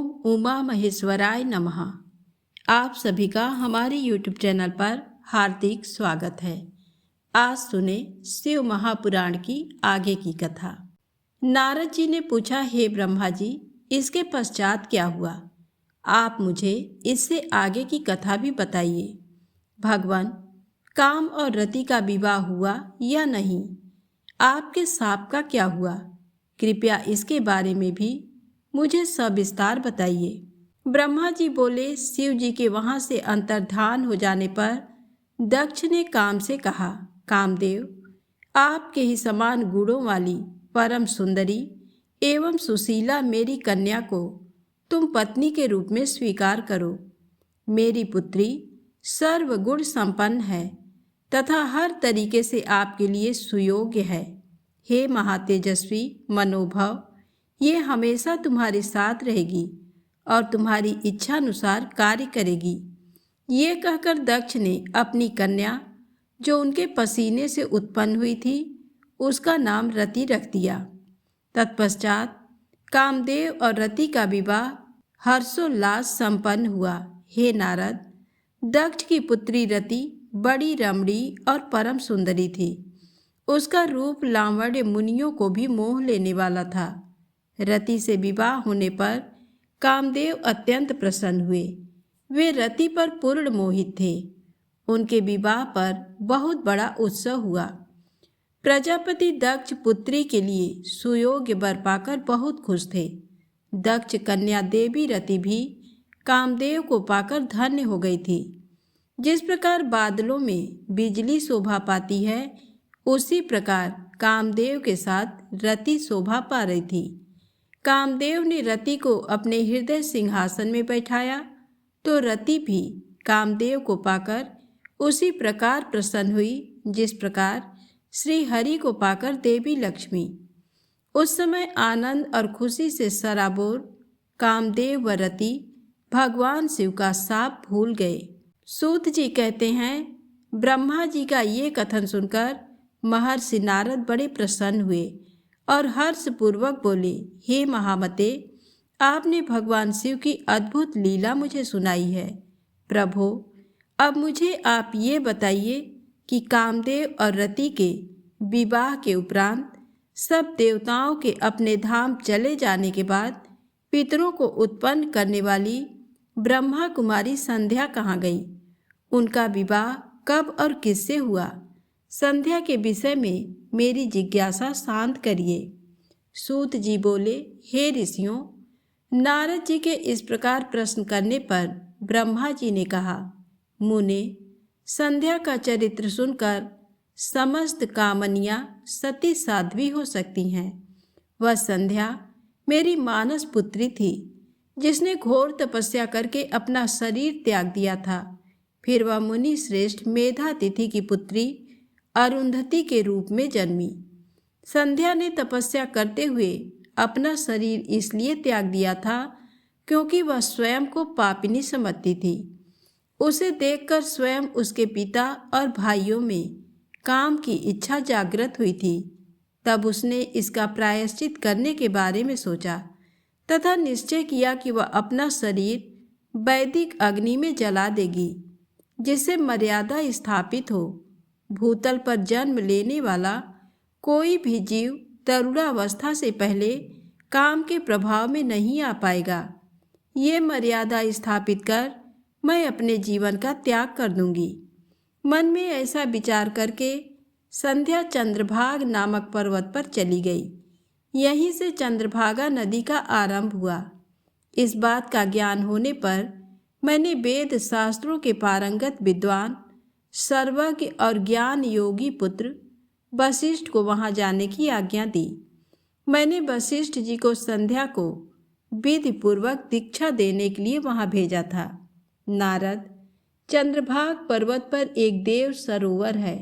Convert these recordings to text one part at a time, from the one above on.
ओम उमा महेश्वराय नमः। आप सभी का हमारे YouTube चैनल पर हार्दिक स्वागत है। आज सुने शिव महापुराण की आगे की कथा। नारद जी ने पूछा, हे ब्रह्मा जी, इसके पश्चात क्या हुआ? आप मुझे इससे आगे की कथा भी बताइए। भगवान, काम और रति का विवाह हुआ या नहीं? आपके साप का क्या हुआ? कृपया इसके बारे में भी मुझे सविस्तार बताइए। ब्रह्मा जी बोले, शिव जी के वहां से अंतर्धान हो जाने पर दक्ष ने काम से कहा, कामदेव, आपके ही समान गुणों वाली परम सुंदरी एवं सुशीला मेरी कन्या को तुम पत्नी के रूप में स्वीकार करो। मेरी पुत्री सर्वगुण संपन्न है तथा हर तरीके से आपके लिए सुयोग्य है। हे महातेजस्वी मनोभव, ये हमेशा तुम्हारे साथ रहेगी और तुम्हारी इच्छा अनुसार कार्य करेगी। ये कहकर दक्ष ने अपनी कन्या, जो उनके पसीने से उत्पन्न हुई थी, उसका नाम रति रख दिया। तत्पश्चात कामदेव और रति का विवाह हर्षोल्लास संपन्न हुआ। हे नारद, दक्ष की पुत्री रति बड़ी रमणीय और परम सुंदरी थी। उसका रूप लावण्य मुनियों को भी मोह लेने वाला था। रति से विवाह होने पर कामदेव अत्यंत प्रसन्न हुए। वे रति पर पूर्ण मोहित थे। उनके विवाह पर बहुत बड़ा उत्सव हुआ। प्रजापति दक्ष पुत्री के लिए सुयोग्य वर पाकर बहुत खुश थे। दक्ष कन्या देवी रति भी कामदेव को पाकर धन्य हो गई थी। जिस प्रकार बादलों में बिजली शोभा पाती है, उसी प्रकार कामदेव के साथ रति शोभा पा रही थी। कामदेव ने रति को अपने हृदय सिंहासन में बैठाया तो रति भी कामदेव को पाकर उसी प्रकार प्रसन्न हुई जिस प्रकार श्री हरि को पाकर देवी लक्ष्मी। उस समय आनंद और खुशी से सराबोर कामदेव व रति भगवान शिव का शाप भूल गए। सूत जी कहते हैं, ब्रह्मा जी का ये कथन सुनकर महर्षि नारद बड़े प्रसन्न हुए और हर्षपूर्वक बोले, हे महामते, आपने भगवान शिव की अद्भुत लीला मुझे सुनाई है। प्रभो, अब मुझे आप ये बताइए कि कामदेव और रति के विवाह के उपरांत सब देवताओं के अपने धाम चले जाने के बाद पितरों को उत्पन्न करने वाली ब्रह्मा कुमारी संध्या कहाँ गई? उनका विवाह कब और किससे हुआ? संध्या के विषय में मेरी जिज्ञासा शांत करिए। सूत जी बोले, हे ऋषियों, नारद जी के इस प्रकार प्रश्न करने पर ब्रह्मा जी ने कहा, मुने, संध्या का चरित्र सुनकर समस्त कामनियां सती साध्वी हो सकती हैं। वह संध्या मेरी मानस पुत्री थी, जिसने घोर तपस्या करके अपना शरीर त्याग दिया था। फिर वह मुनि श्रेष्ठ मेधातिथि की पुत्री अरुंधति के रूप में जन्मी। संध्या ने तपस्या करते हुए अपना शरीर इसलिए त्याग दिया था क्योंकि वह स्वयं को पापिनी समझती थी। उसे देखकर स्वयं उसके पिता और भाइयों में काम की इच्छा जागृत हुई थी। तब उसने इसका प्रायश्चित करने के बारे में सोचा तथा निश्चय किया कि वह अपना शरीर वैदिक अग्नि में जला देगी, जिससे मर्यादा स्थापित हो। भूतल पर जन्म लेने वाला कोई भी जीव तरुणावस्था से पहले काम के प्रभाव में नहीं आ पाएगा। ये मर्यादा स्थापित कर मैं अपने जीवन का त्याग कर दूंगी। मन में ऐसा विचार करके संध्या चंद्रभाग नामक पर्वत पर चली गई। यहीं से चंद्रभागा नदी का आरंभ हुआ। इस बात का ज्ञान होने पर मैंने वेद शास्त्रों के पारंगत विद्वान, सर्वज्ञ और ज्ञान योगी पुत्र वशिष्ठ को वहां जाने की आज्ञा दी। मैंने वशिष्ठ जी को संध्या को विधि पूर्वक दीक्षा देने के लिए वहां भेजा था। नारद, चंद्रभाग पर्वत पर एक देव सरोवर है।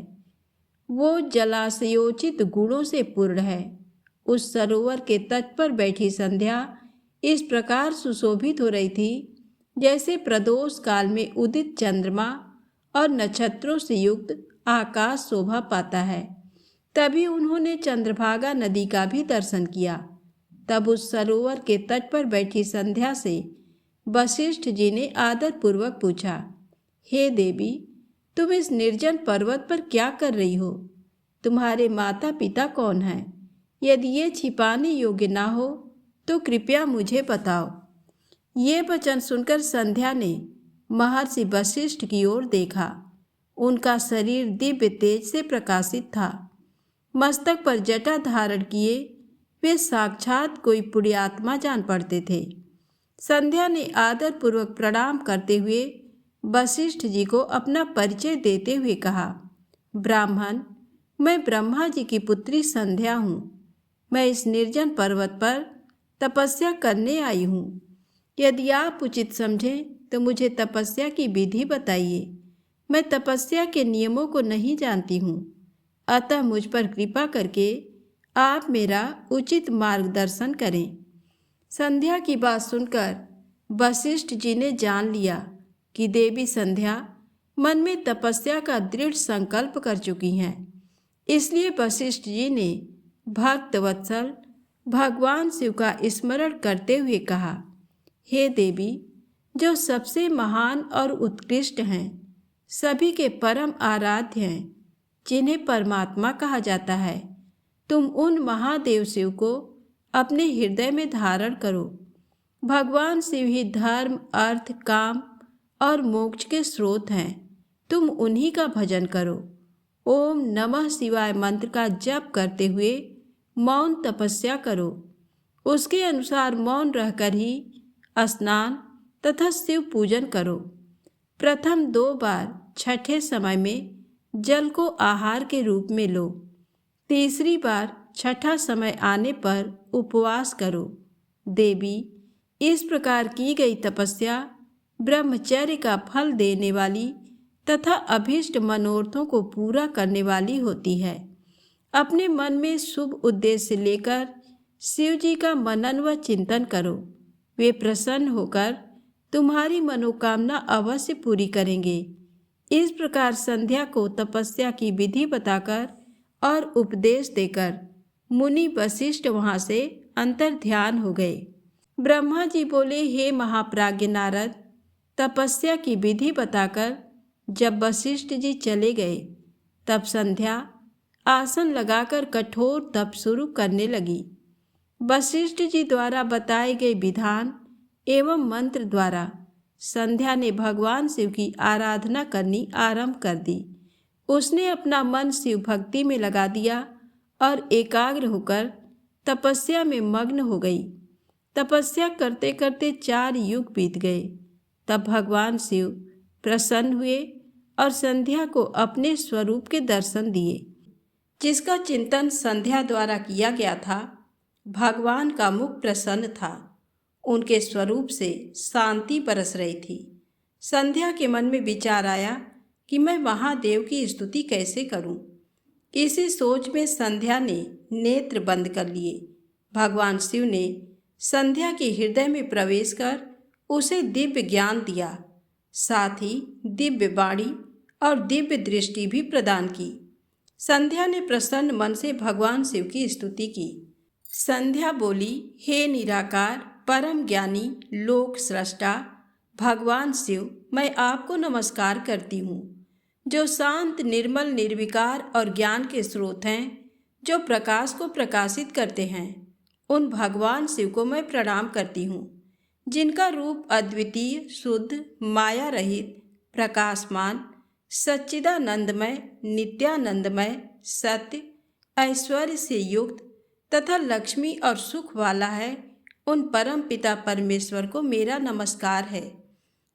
वो जलाशयोचित गुणों से पूर्ण है। उस सरोवर के तट पर बैठी संध्या इस प्रकार सुशोभित हो रही थी जैसे प्रदोष काल में उदित चंद्रमा और नक्षत्रों से युक्त आकाश शोभा पाता है। तभी उन्होंने चंद्रभागा नदी का भी दर्शन किया तब उस सरोवर के तट पर बैठी संध्या से वशिष्ठ जी ने आदरपूर्वक पूछा, हे देवी, तुम इस निर्जन पर्वत पर क्या कर रही हो? तुम्हारे माता पिता कौन हैं? यदि ये छिपाने योग्य ना हो तो कृपया मुझे बताओ। ये वचन सुनकर संध्या ने महर्षि वशिष्ठ की ओर देखा। उनका शरीर दिव्य तेज से प्रकाशित था। मस्तक पर जटा धारण किए वे साक्षात कोई पुण्यात्मा जान पड़ते थे। संध्या ने आदरपूर्वक प्रणाम करते हुए वशिष्ठ जी को अपना परिचय देते हुए कहा, ब्राह्मण, मैं ब्रह्मा जी की पुत्री संध्या हूँ। मैं इस निर्जन पर्वत पर तपस्या करने आई हूँ। यदि आप उचित समझें तो मुझे तपस्या की विधि बताइए। मैं तपस्या के नियमों को नहीं जानती हूँ, अतः मुझ पर कृपा करके आप मेरा उचित मार्गदर्शन करें। संध्या की बात सुनकर वशिष्ठ जी ने जान लिया कि देवी संध्या मन में तपस्या का दृढ़ संकल्प कर चुकी हैं। इसलिए वशिष्ठ जी ने भक्त वत्सल भगवान शिव का स्मरण करते हुए कहा, हे देवी, जो सबसे महान और उत्कृष्ट हैं, सभी के परम आराध्य हैं, जिन्हें परमात्मा कहा जाता है, तुम उन महादेव शिव को अपने हृदय में धारण करो। भगवान शिव ही धर्म, अर्थ, काम और मोक्ष के स्रोत हैं। तुम उन्हीं का भजन करो। ओम नमः शिवाय मंत्र का जप करते हुए मौन तपस्या करो। उसके अनुसार मौन रहकर ही स्नान तथा शिव पूजन करो। प्रथम 2 बार छठे समय में जल को आहार के रूप में लो। तीसरी बार छठा समय आने पर उपवास करो। देवी, इस प्रकार की गई तपस्या ब्रह्मचर्य का फल देने वाली तथा अभीष्ट मनोरथों को पूरा करने वाली होती है। अपने मन में शुभ उद्देश्य लेकर शिव जी का मनन व चिंतन करो। वे प्रसन्न होकर तुम्हारी मनोकामना अवश्य पूरी करेंगे। इस प्रकार संध्या को तपस्या की विधि बताकर और उपदेश देकर मुनि वशिष्ठ वहाँ से अंतर ध्यान हो गए। ब्रह्मा जी बोले, हे महाप्राज्ञ नारद, तपस्या की विधि बताकर जब वशिष्ठ जी चले गए तब संध्या आसन लगाकर कठोर तप शुरू करने लगी। वशिष्ठ जी द्वारा बताए गए विधान एवं मंत्र द्वारा संध्या ने भगवान शिव की आराधना करनी आरंभ कर दी। उसने अपना मन शिव भक्ति में लगा दिया और एकाग्र होकर तपस्या में मग्न हो गई। तपस्या करते करते 4 युग बीत गए। तब भगवान शिव प्रसन्न हुए और संध्या को अपने स्वरूप के दर्शन दिए। जिसका चिंतन संध्या द्वारा किया गया था, भगवान का मुख प्रसन्न था। उनके स्वरूप से शांति बरस रही थी। संध्या के मन में विचार आया कि मैं महादेव की स्तुति कैसे करूं। इसी सोच में संध्या ने नेत्र बंद कर लिए। भगवान शिव ने संध्या के हृदय में प्रवेश कर उसे दिव्य ज्ञान दिया, साथ ही दिव्य वाणी और दिव्य दृष्टि भी प्रदान की। संध्या ने प्रसन्न मन से भगवान शिव की स्तुति की। संध्या बोली, हे निराकार परम ज्ञानी लोक सृष्टा भगवान शिव, मैं आपको नमस्कार करती हूँ, जो शांत निर्मल निर्विकार और ज्ञान के स्रोत हैं, जो प्रकाश को प्रकाशित करते हैं। उन भगवान शिव को मैं प्रणाम करती हूँ, जिनका रूप अद्वितीय, शुद्ध, माया रहित, प्रकाशमान, सच्चिदानंदमय, नित्यानंदमय, सत्य, ऐश्वर्य से युक्त तथा लक्ष्मी और सुख वाला है। उन परम पिता परमेश्वर को मेरा नमस्कार है,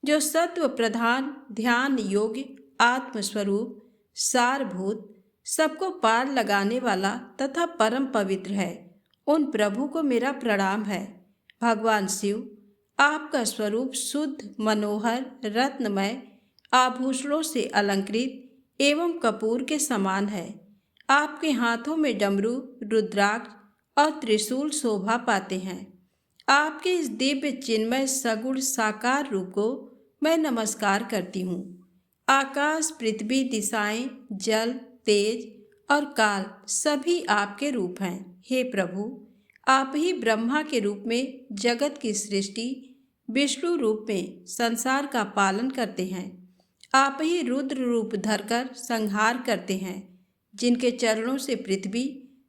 जो सत्व प्रधान, ध्यान योग्य, आत्मस्वरूप, सारभूत, सबको पार लगाने वाला तथा परम पवित्र है। उन प्रभु को मेरा प्रणाम है। भगवान शिव, आपका स्वरूप शुद्ध, मनोहर, रत्नमय, आभूषणों से अलंकृत एवं कपूर के समान है। आपके हाथों में डमरू, रुद्राक्ष और त्रिशूल शोभा पाते हैं। आपके इस दिव्य चिन्मय सगुण साकार रूप को मैं नमस्कार करती हूँ। आकाश, पृथ्वी, दिशाएं, जल, तेज और काल सभी आपके रूप हैं। हे प्रभु, आप ही ब्रह्मा के रूप में जगत की सृष्टि, विष्णु रूप में संसार का पालन करते हैं। आप ही रुद्र रूप धरकर संहार करते हैं, जिनके चरणों से पृथ्वी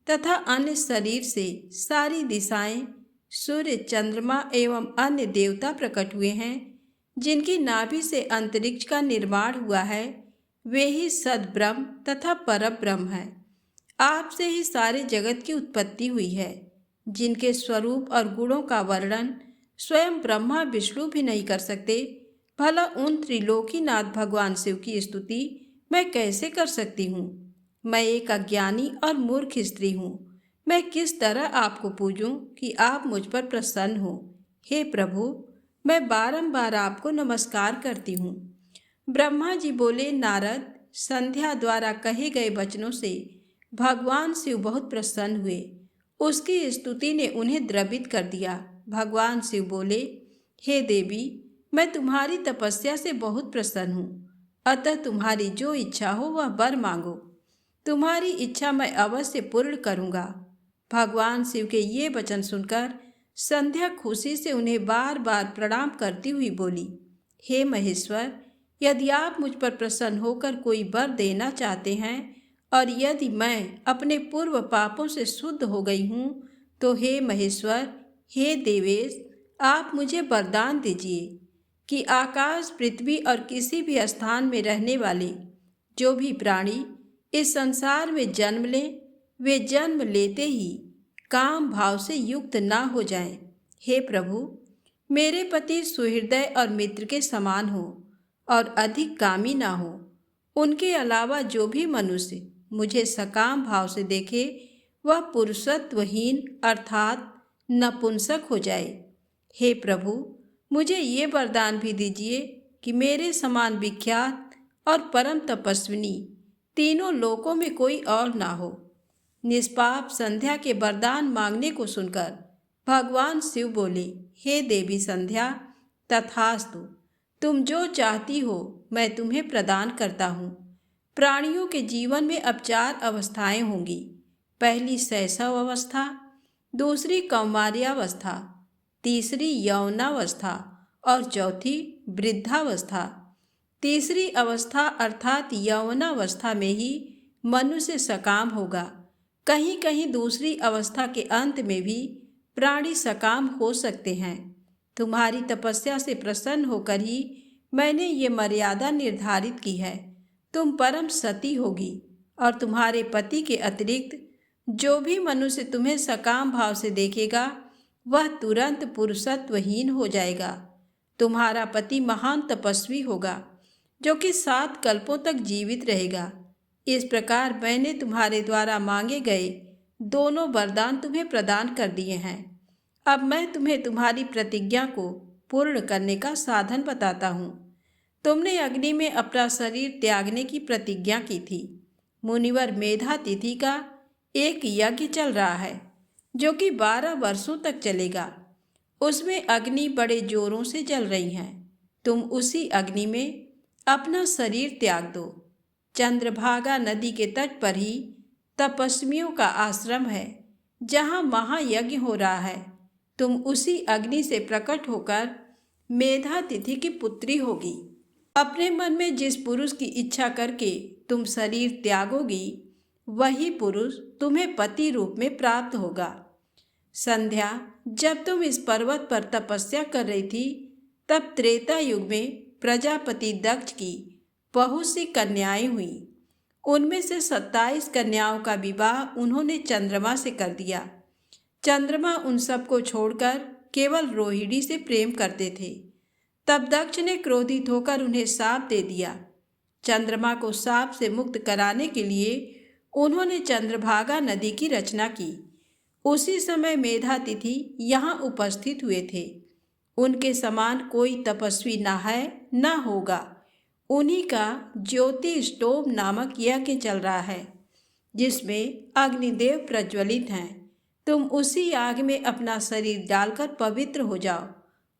तथा अन्य शरीर से सारी दिशाएं, सूर्य, चंद्रमा एवं अन्य देवता प्रकट हुए हैं। जिनकी नाभि से अंतरिक्ष का निर्माण हुआ है, वे ही सद्ब्रह्म तथा परब्रह्म है। आपसे ही सारे जगत की उत्पत्ति हुई है, जिनके स्वरूप और गुणों का वर्णन स्वयं ब्रह्मा विष्णु भी नहीं कर सकते। भला उन त्रिलोकीनाथ भगवान शिव की स्तुति मैं कैसे कर सकती हूँ? मैं एक अज्ञानी और मूर्ख स्त्री हूँ। मैं किस तरह आपको पूजूं कि आप मुझ पर प्रसन्न हो? हे प्रभु, मैं बारंबार आपको नमस्कार करती हूँ। ब्रह्मा जी बोले, नारद, संध्या द्वारा कहे गए वचनों से भगवान शिव बहुत प्रसन्न हुए। उसकी स्तुति ने उन्हें द्रवित कर दिया। भगवान शिव बोले, हे देवी, मैं तुम्हारी तपस्या से बहुत प्रसन्न हूँ, अतः तुम्हारी जो इच्छा हो वह वर मांगो। तुम्हारी इच्छा मैं अवश्य पूर्ण करूँगा। भगवान शिव के ये वचन सुनकर संध्या खुशी से उन्हें बार बार प्रणाम करती हुई बोली, हे महेश्वर, यदि आप मुझ पर प्रसन्न होकर कोई वर देना चाहते हैं और यदि मैं अपने पूर्व पापों से शुद्ध हो गई हूँ, तो हे महेश्वर, हे देवेश, आप मुझे वरदान दीजिए कि आकाश, पृथ्वी और किसी भी स्थान में रहने वाले जो भी प्राणी इस संसार में जन्म लें, वे जन्म लेते ही काम भाव से युक्त ना हो जाएं। हे प्रभु, मेरे पति सुहृदय और मित्र के समान हो और अधिक कामी ना हो। उनके अलावा जो भी मनुष्य मुझे सकाम भाव से देखे, वह पुरुषत्वहीन अर्थात नपुंसक हो जाए। हे प्रभु, मुझे ये वरदान भी दीजिए कि मेरे समान विख्यात और परम तपस्विनी तीनों लोकों में कोई और ना हो। निष्पाप संध्या के वरदान मांगने को सुनकर भगवान शिव बोले, हे देवी संध्या, तथास्तु, तुम जो चाहती हो मैं तुम्हें प्रदान करता हूँ। प्राणियों के जीवन में अब 4 अवस्थाएं होंगी। पहली शैशव अवस्था, दूसरी कौमार्यावस्था, तीसरी यौनावस्था और चौथी वृद्धावस्था। तीसरी अवस्था अर्थात यौवनावस्था में ही मनुष्य सकाम होगा। कहीं कहीं दूसरी अवस्था के अंत में भी प्राणी सकाम हो सकते हैं। तुम्हारी तपस्या से प्रसन्न होकर ही मैंने ये मर्यादा निर्धारित की है। तुम परम सती होगी और तुम्हारे पति के अतिरिक्त जो भी मनुष्य तुम्हें सकाम भाव से देखेगा, वह तुरंत पुरुषत्वहीन हो जाएगा। तुम्हारा पति महान तपस्वी होगा, जो कि 7 कल्पों तक जीवित रहेगा। इस प्रकार मैंने तुम्हारे द्वारा मांगे गए दोनों वरदान तुम्हें प्रदान कर दिए हैं। अब मैं तुम्हें तुम्हारी प्रतिज्ञा को पूर्ण करने का साधन बताता हूँ। तुमने अग्नि में अपना शरीर त्यागने की प्रतिज्ञा की थी। मुनिवर मेधातिथि का एक यज्ञ चल रहा है, जो कि 12 वर्षों तक चलेगा। उसमें अग्नि बड़े जोरों से जल रही है। तुम उसी अग्नि में अपना शरीर त्याग दो। चंद्रभागा नदी के तट पर ही तपस्वियों का आश्रम है, जहाँ महायज्ञ हो रहा है। तुम उसी अग्नि से प्रकट होकर मेधातिथि की पुत्री होगी। अपने मन में जिस पुरुष की इच्छा करके तुम शरीर त्यागोगी, वही पुरुष तुम्हें पति रूप में प्राप्त होगा। संध्या, जब तुम इस पर्वत पर तपस्या कर रही थी, तब त्रेता युग में प्रजापति दक्ष की बहुत सी कन्याएं हुई। उनमें से 27 कन्याओं का विवाह उन्होंने चंद्रमा से कर दिया। चंद्रमा उन सबको छोड़कर केवल रोहिणी से प्रेम करते थे। तब दक्ष ने क्रोधित होकर उन्हें शाप दे दिया। चंद्रमा को शाप से मुक्त कराने के लिए उन्होंने चंद्रभागा नदी की रचना की। उसी समय मेधातिथि यहाँ उपस्थित हुए थे। उनके समान कोई तपस्वी ना है ना होगा। उन्हीं का ज्योति स्टोम नामक यज्ञ चल रहा है, जिसमें अग्निदेव प्रज्वलित हैं। तुम उसी आग में अपना शरीर डालकर पवित्र हो जाओ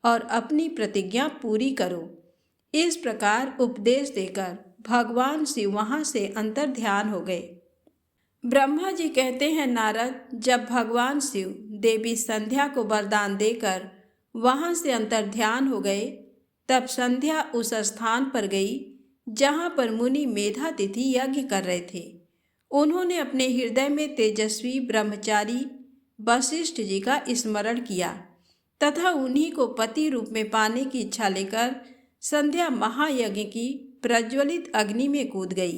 और अपनी प्रतिज्ञा पूरी करो। इस प्रकार उपदेश देकर भगवान शिव वहाँ से अंतर ध्यान हो गए। ब्रह्मा जी कहते हैं, नारद, जब भगवान शिव देवी संध्या को वरदान देकर वहां से अंतर्ध्यान हो गए, तब संध्या उस स्थान पर गई जहां पर मुनि मेधातिथि यज्ञ कर रहे थे। उन्होंने अपने हृदय में तेजस्वी ब्रह्मचारी वशिष्ठ जी का स्मरण किया तथा उन्हीं को पति रूप में पाने की इच्छा लेकर संध्या महायज्ञ की प्रज्वलित अग्नि में कूद गई।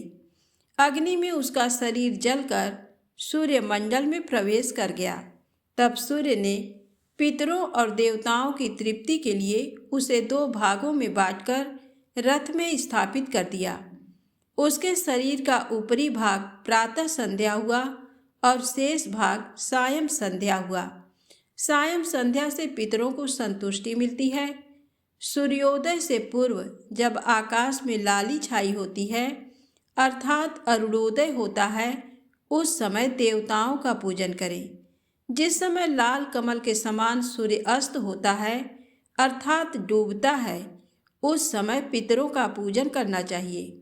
अग्नि में उसका शरीर जलकर सूर्य मंडल में प्रवेश कर गया। तब सूर्य ने पितरों और देवताओं की तृप्ति के लिए उसे 2 भागों में बांटकर रथ में स्थापित कर दिया। उसके शरीर का ऊपरी भाग प्रातः संध्या हुआ और शेष भाग सायं संध्या हुआ। सायं संध्या से पितरों को संतुष्टि मिलती है। सूर्योदय से पूर्व जब आकाश में लाली छाई होती है, अर्थात अरुणोदय होता है, उस समय देवताओं का पूजन करें। जिस समय लाल कमल के समान सूर्य अस्त होता है, अर्थात डूबता है, उस समय पितरों का पूजन करना चाहिए।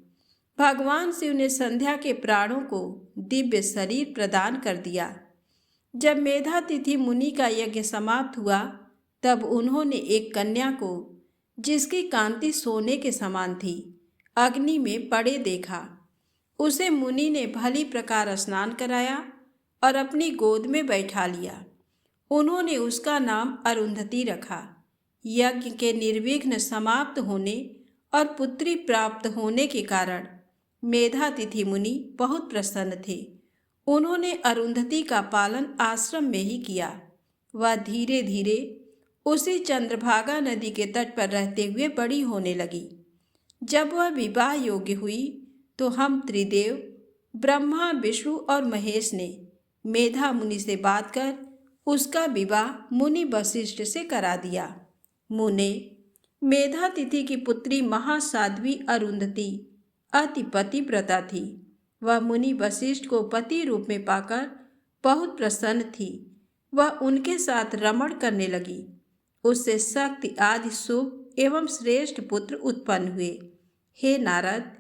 भगवान शिव ने संध्या के प्राणों को दिव्य शरीर प्रदान कर दिया। जब मेधातिथि मुनि का यज्ञ समाप्त हुआ, तब उन्होंने एक कन्या को, जिसकी कांति सोने के समान थी, अग्नि में पड़े देखा। उसे मुनि ने भली प्रकार स्नान कराया और अपनी गोद में बैठा लिया। उन्होंने उसका नाम अरुंधति रखा। यज्ञ के निर्विघ्न समाप्त होने और पुत्री प्राप्त होने के कारण मेधातिथि मुनि बहुत प्रसन्न थे। उन्होंने अरुंधति का पालन आश्रम में ही किया। वह धीरे धीरे उसी चंद्रभागा नदी के तट पर रहते हुए बड़ी होने लगी। जब वह विवाह योग्य हुई तो हम त्रिदेव ब्रह्मा, विष्णु और महेश ने मेधा मुनि से बात कर उसका विवाह मुनि वशिष्ठ से करा दिया। मुने, मेधातिथि की पुत्री महासाध्वी अरुंधति अति पतिव्रता थी। वह मुनि वशिष्ठ को पति रूप में पाकर बहुत प्रसन्न थी। वह उनके साथ रमण करने लगी। उससे शक्ति आदि शुभ एवं श्रेष्ठ पुत्र उत्पन्न हुए। हे नारद,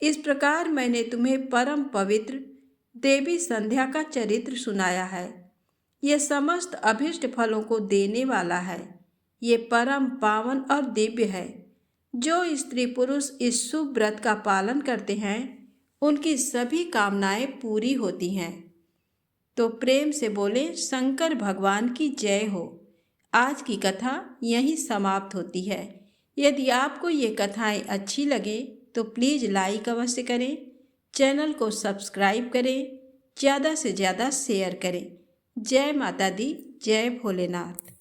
इस प्रकार मैंने तुम्हें परम पवित्र देवी संध्या का चरित्र सुनाया है। यह समस्त अभिष्ट फलों को देने वाला है। ये परम पावन और दिव्य है। जो स्त्री पुरुष इस शुभ व्रत का पालन करते हैं, उनकी सभी कामनाएं पूरी होती हैं। तो प्रेम से बोले शंकर भगवान की जय हो। आज की कथा यहीं समाप्त होती है। यदि आपको ये कथाएं अच्छी लगे तो प्लीज़ लाइक अवश्य करें, चैनल को सब्सक्राइब करें, ज़्यादा से ज़्यादा शेयर करें। जय माता दी, जय भोलेनाथ।